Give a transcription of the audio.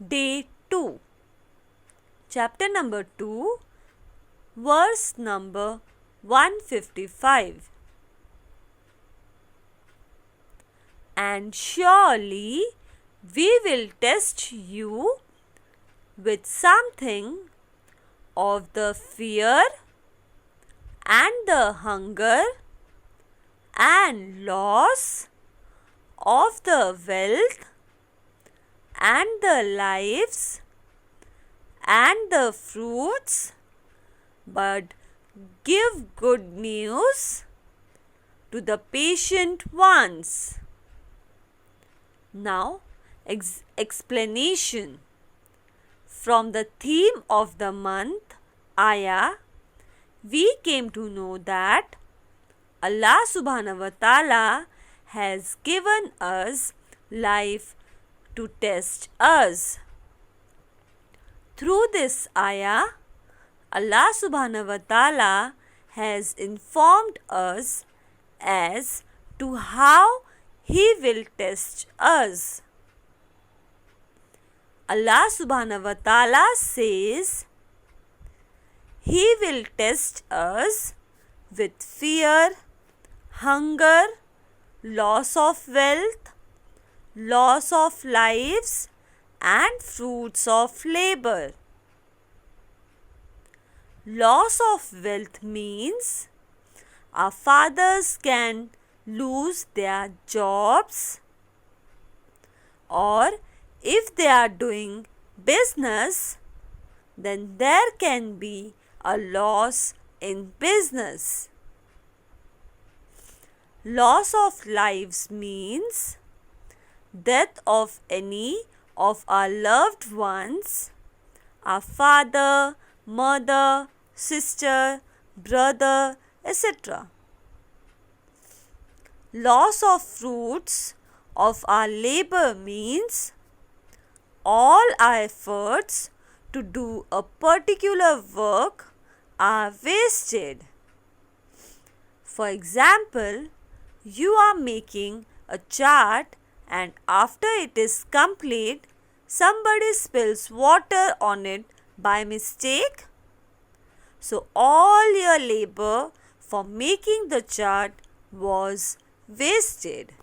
Day 2. Chapter number 2, verse number 155. And surely we will test you with something of the fear and the hunger and loss of the wealth and the lives and the fruits, but give good news to the patient ones. Now, explanation. From the theme of the month, Ayah, we came to know that Allah subhanahu wa ta'ala has given us life to test us. Through this ayah, Allah subhanahu wa ta'ala has informed us as to how He will test us. Allah subhanahu wa ta'ala says, He will test us with fear, hunger, loss of wealth, loss of lives and fruits of labor. Loss of wealth means our fathers can lose their jobs, or if they are doing business, then there can be a loss in business. Loss of lives means death of any of our loved ones, our father, mother, sister, brother, etc. Loss of fruits of our labor means all our efforts to do a particular work are wasted. For example, you are making a chart and after it is complete, somebody spills water on it by mistake. So all your labor for making the chart was wasted.